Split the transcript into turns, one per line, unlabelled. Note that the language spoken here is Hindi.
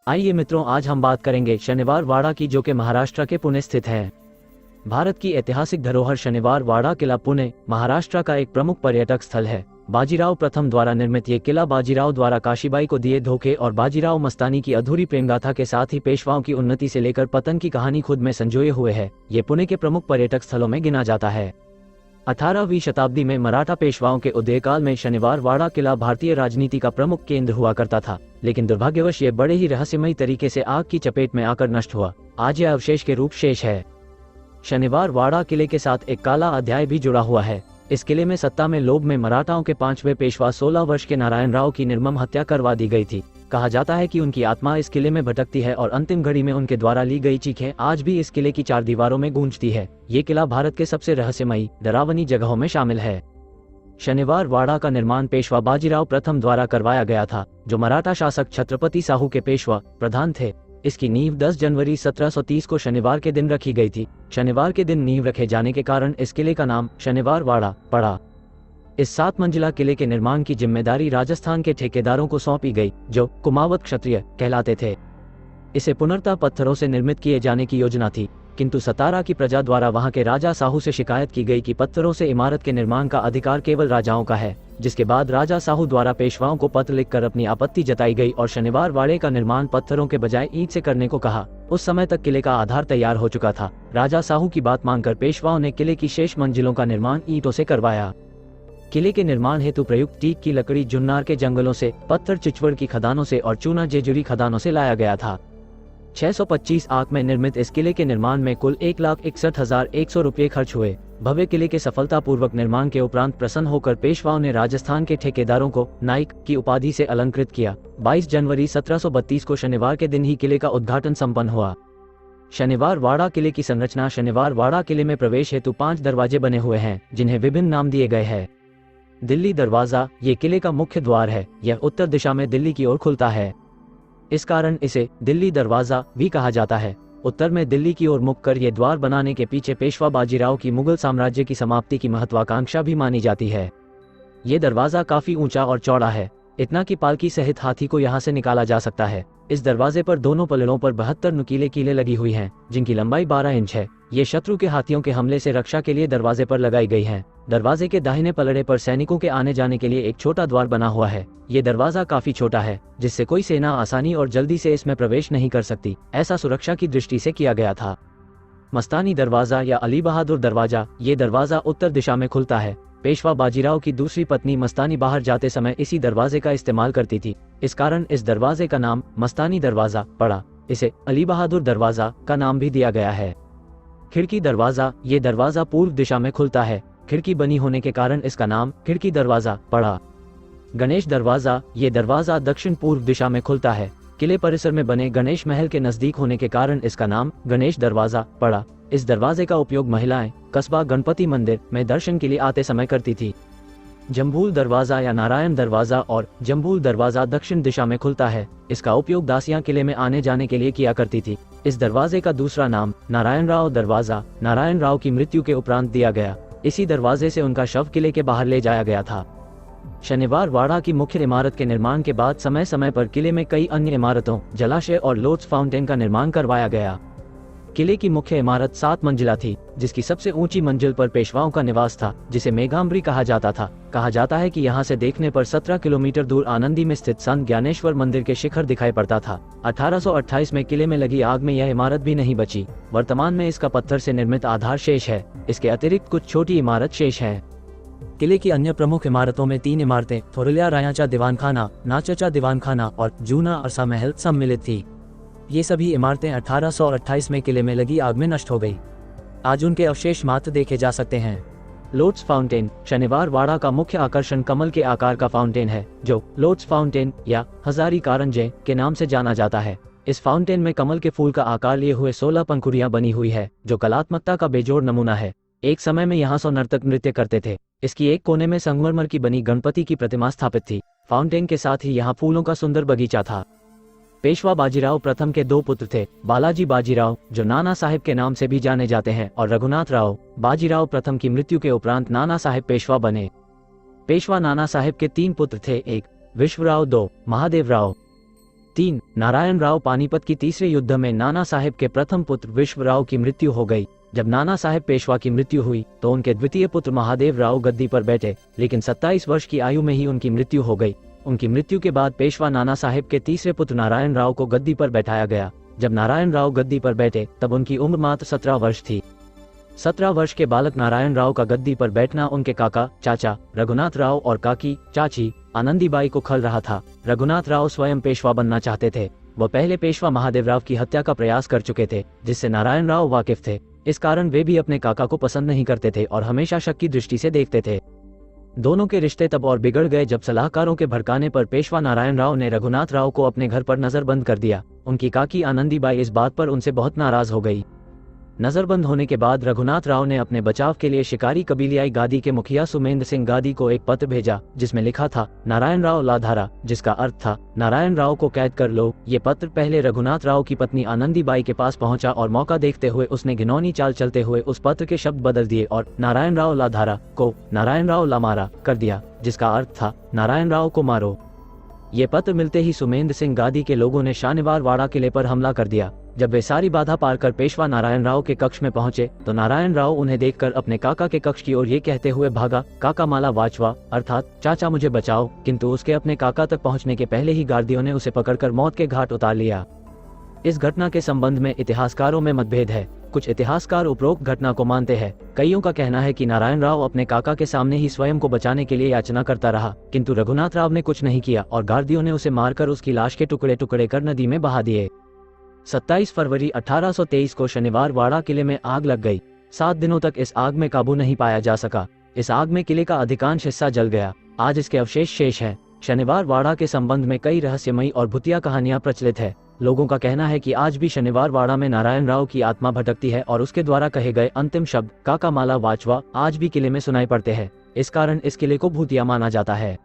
आइए मित्रों, आज हम बात करेंगे शनिवार वाड़ा की, जो कि महाराष्ट्र के पुणे स्थित है। भारत की ऐतिहासिक धरोहर शनिवार वाड़ा किला पुणे, महाराष्ट्र का एक प्रमुख पर्यटक स्थल है। बाजीराव प्रथम द्वारा निर्मित ये किला बाजीराव द्वारा काशीबाई को दिए धोखे और बाजीराव मस्तानी की अधूरी प्रेमगाथा के साथ ही पेशवाओं की उन्नति से लेकर पतन की कहानी खुद में संजोए हुए है। ये पुणे के प्रमुख पर्यटक स्थलों में गिना जाता है। 18वीं शताब्दी में मराठा पेशवाओं के उदयकाल में शनिवार वाड़ा किला भारतीय राजनीति का प्रमुख केंद्र हुआ करता था, लेकिन दुर्भाग्यवश ये बड़े ही रहस्यमयी तरीके से आग की चपेट में आकर नष्ट हुआ। आज यह अवशेष के रूप शेष है। शनिवार वाड़ा किले के साथ एक काला अध्याय भी जुड़ा हुआ है। इस किले में सत्ता में लोभ में मराठाओं के 5वें पेशवा 16 वर्ष के नारायण राव की निर्मम हत्या करवा दी गई थी। कहा जाता है कि उनकी आत्मा इस किले में भटकती है और अंतिम घड़ी में उनके द्वारा ली गई चीखें आज भी इस किले की 4 दीवारों में गूंजती है। ये किला भारत के सबसे रहस्यमयी, डरावनी जगहों में शामिल है। शनिवार वाड़ा का निर्माण पेशवा बाजीराव प्रथम द्वारा करवाया गया था, जो मराठा शासक छत्रपति साहू के पेशवा प्रधान थे। इसकी नींव 10 जनवरी 1730 को शनिवार के दिन रखी गई थी। शनिवार के दिन नींव रखे जाने के कारण इस किले का नाम शनिवार वाड़ा पड़ा। इस 7 मंजिला किले के निर्माण की जिम्मेदारी राजस्थान के ठेकेदारों को सौंपी गई, जो कुमावत क्षत्रिय कहलाते थे। इसे पुनर्तः पत्थरों से निर्मित किए जाने की योजना थी, किंतु सतारा की प्रजा द्वारा वहां के राजा साहू से शिकायत की गई कि पत्थरों से इमारत के निर्माण का अधिकार केवल राजाओं का है। जिसके बाद राजा साहू द्वारा पेशवाओं को पत्र लिखकर अपनी आपत्ति जताई गई और शनिवार वाड़े का निर्माण पत्थरों के बजाय ईंट से करने को कहा। उस समय तक किले का आधार तैयार हो चुका था। राजा साहू की बात मानकर पेशवाओं ने किले की शेष मंजिलों का निर्माण ईंटों से करवाया। किले के निर्माण हेतु प्रयुक्त टीक की लकड़ी जुन्नार के जंगलों से, पत्थर चिचवड़ की खदानों से और चूना जेजुरी खदानों से लाया गया था। 625 आंक में निर्मित इस किले के निर्माण में कुल 1,61,100 रुपये खर्च हुए। भव्य किले के सफलतापूर्वक निर्माण के उपरांत प्रसन्न होकर पेशवाओं ने राजस्थान के ठेकेदारों को नाइक की उपाधि से अलंकृत किया। 22 जनवरी 1732 को शनिवार के दिन ही किले का उद्घाटन संपन्न हुआ। शनिवार वाड़ा किले की संरचना। शनिवार वाड़ा किले में प्रवेश हेतु 5 दरवाजे बने हुए हैं, जिन्हें विभिन्न नाम दिए गए हैं। दिल्ली दरवाजा ये किले का मुख्य द्वार है। यह उत्तर दिशा में दिल्ली की ओर खुलता है, इस कारण इसे दिल्ली दरवाजा भी कहा जाता है। उत्तर में दिल्ली की ओर मुख कर यह द्वार बनाने के पीछे पेशवा बाजीराव की मुगल साम्राज्य की समाप्ति की महत्वाकांक्षा भी मानी जाती है। ये दरवाजा काफी ऊंचा और चौड़ा है, इतना कि पालकी सहित हाथी को यहाँ से निकाला जा सकता है। इस दरवाजे पर दोनों पलड़ों पर 72 नुकीले कीलें लगी हुई हैं, जिनकी लंबाई 12 इंच है। ये शत्रु के हाथियों के हमले से रक्षा के लिए दरवाजे पर लगाई गई हैं। दरवाजे के दाहिने पलड़े पर सैनिकों के आने जाने के लिए एक छोटा द्वार बना हुआ है। ये दरवाजा काफी छोटा है, जिससे कोई सेना आसानी और जल्दी से इसमें प्रवेश नहीं कर सकती। ऐसा सुरक्षा की दृष्टि से किया गया था। मस्तानी दरवाजा या अली बहादुर दरवाजा, ये दरवाजा उत्तर दिशा में खुलता है। पेशवा बाजीराव की दूसरी पत्नी मस्तानी बाहर जाते समय इसी दरवाजे का इस्तेमाल करती थी, इस कारण इस दरवाजे का नाम मस्तानी दरवाजा पड़ा। इसे अली बहादुर दरवाजा का नाम भी दिया गया है। खिड़की दरवाजा, ये दरवाजा पूर्व दिशा में खुलता है। खिड़की बनी होने के कारण इसका नाम खिड़की दरवाजा पड़ा। गणेश दरवाजा, ये दरवाजा दक्षिण पूर्व दिशा में खुलता है। किले परिसर में बने गणेश महल के नजदीक होने के कारण इसका नाम गणेश दरवाजा पड़ा। इस दरवाजे का उपयोग महिलाएं कस्बा गणपति मंदिर में दर्शन के लिए आते समय करती थी। जम्बूल दरवाजा या नारायण दरवाजा और जम्बूल दरवाजा दक्षिण दिशा में खुलता है। इसका उपयोग दासियां किले में आने जाने के लिए किया करती थी। इस दरवाजे का दूसरा नाम नारायण राव दरवाजा नारायण राव की मृत्यु के उपरांत दिया गया। इसी दरवाजे से उनका शव किले के बाहर ले जाया गया था। शनिवार वाड़ा की मुख्य इमारत के निर्माण के बाद समय समय पर किले में कई अन्य इमारतों, जलाशय और लोट्स फाउंटेन का निर्माण करवाया गया। किले की मुख्य इमारत 7 मंजिला थी, जिसकी सबसे ऊंची मंजिल पर पेशवाओं का निवास था, जिसे मेघाम्बरी कहा जाता था। कहा जाता है कि यहाँ से देखने पर 17 किलोमीटर दूर आनंदी में स्थित संत ज्ञानेश्वर मंदिर के शिखर दिखाई पड़ता था। 1828 में किले में लगी आग में यह इमारत भी नहीं बची। वर्तमान में इसका पत्थर से निर्मित आधार शेष है। इसके अतिरिक्त कुछ छोटी इमारत शेष है। किले की अन्य प्रमुख इमारतों में 3 इमारतें थोरलिया रायाचा दीवानखाना, नाचचा दीवानखाना और जूना अरसा महल सम्मिलित थी। ये सभी इमारतें 1828 में किले में लगी आग में नष्ट हो गई। आज उनके अवशेष मात्र देखे जा सकते हैं। लोट्स फाउंटेन, शनिवार वाड़ा का मुख्य आकर्षण कमल के आकार का फाउंटेन है, जो लोट्स फाउंटेन या हजारी कारंजे के नाम से जाना जाता है। इस फाउंटेन में कमल के फूल का आकार लिए हुए 16 पंखुड़ियां बनी हुई है, जो कलात्मकता का बेजोड़ नमूना है। एक समय में यहाँ 100 नर्तक नृत्य करते थे। इसकी एक कोने में संगमरमर की बनी गणपति की प्रतिमा स्थापित थी। फाउंटेन के साथ ही यहाँ फूलों का सुंदर बगीचा था। पेशवा बाजीराव प्रथम के 2 पुत्र थे, बालाजी बाजीराव, जो नाना साहेब के नाम से भी जाने जाते हैं, और रघुनाथ राव। बाजीराव प्रथम की मृत्यु के उपरांत नाना साहेब पेशवा बने। पेशवा नाना साहेब के 3 पुत्र थे, 1 विश्वराव, 2 महादेव राव। 3. नारायण राव पानीपत की तीसरे युद्ध में नाना साहेब के प्रथम पुत्र विश्वराव की मृत्यु हो गई। जब नाना साहेब पेशवा की मृत्यु हुई तो उनके द्वितीय पुत्र महादेव राव गद्दी पर बैठे, लेकिन 27 वर्ष की आयु में ही उनकी मृत्यु हो गई। उनकी मृत्यु के बाद पेशवा नाना साहेब के तीसरे पुत्र नारायण राव को गद्दी पर बैठाया गया। जब नारायण राव गद्दी पर बैठे तब उनकी उम्र मात्र 17 वर्ष थी। 17 वर्ष के बालक नारायण राव का गद्दी पर बैठना उनके काका, चाचा रघुनाथ राव और काकी, चाची आनंदीबाई को खल रहा था। रघुनाथ राव स्वयं पेशवा बनना चाहते थे। वह पहले पेशवा महादेव राव की हत्या का प्रयास कर चुके थे, जिससे नारायण राव वाकिफ थे। इस कारण वे भी अपने काका को पसंद नहीं करते थे और हमेशा शक की दृष्टि से देखते थे। दोनों के रिश्ते तब और बिगड़ गए जब सलाहकारों के भड़काने पर पेशवा नारायण राव ने रघुनाथ राव को अपने घर पर नजरबंद कर दिया। उनकी काकी आनंदीबाई इस बात पर उनसे बहुत नाराज हो गई। नजरबंद होने के बाद रघुनाथ राव ने अपने बचाव के लिए शिकारी कबीलियाई गादी के मुखिया सुमेंद्र सिंह गादी को एक पत्र भेजा, जिसमें लिखा था नारायण राव लाधारा, जिसका अर्थ था नारायण राव को कैद कर लो। ये पत्र पहले रघुनाथ राव की पत्नी आनंदीबाई के पास पहुंचा और मौका देखते हुए उसने घिनौनी चाल चलते हुए उस पत्र के शब्द बदल दिए और नारायण राव लाधारा को नारायण राव लामारा कर दिया, जिसका अर्थ था नारायण राव को मारो। ये पत्र मिलते ही सुमेंद्र सिंह गादी के लोगों ने शानिवार वाड़ा किले पर हमला कर दिया। जब वे सारी बाधा पार कर पेशवा नारायण राव के कक्ष में पहुंचे तो नारायण राव उन्हें देखकर अपने काका के कक्ष की ओर ये कहते हुए भागा, काका माला वाचवा, अर्थात चाचा मुझे बचाओ। किंतु उसके अपने काका तक पहुंचने के पहले ही गार्दियों ने उसे पकड़कर मौत के घाट उतार लिया। इस घटना के संबंध में इतिहासकारों में मतभेद है। कुछ इतिहासकार उपरोक्त घटना को मानते हैं। कईयों का कहना है कि नारायण राव अपने काका के सामने ही स्वयं को बचाने के लिए याचना करता रहा, किंतु रघुनाथ राव ने कुछ नहीं किया और गार्दियों ने उसे मारकर उसकी लाश के टुकड़े टुकड़े कर नदी में बहा दिए। 27 फरवरी 1823 को शनिवार वाड़ा किले में आग लग गई। 7 दिनों तक इस आग में काबू नहीं पाया जा सका। इस आग में किले का अधिकांश हिस्सा जल गया। आज इसके अवशेष शेष हैं। शनिवार वाड़ा के संबंध में कई रहस्यमयी और भूतिया कहानियां प्रचलित है। लोगों का कहना है कि आज भी शनिवार वाड़ा में नारायण राव की आत्मा भटकती है और उसके द्वारा कहे गए अंतिम शब्द काका माला वाचवा आज भी किले में सुनाई पड़ते हैं। इस कारण इस किले को भूतिया माना जाता है।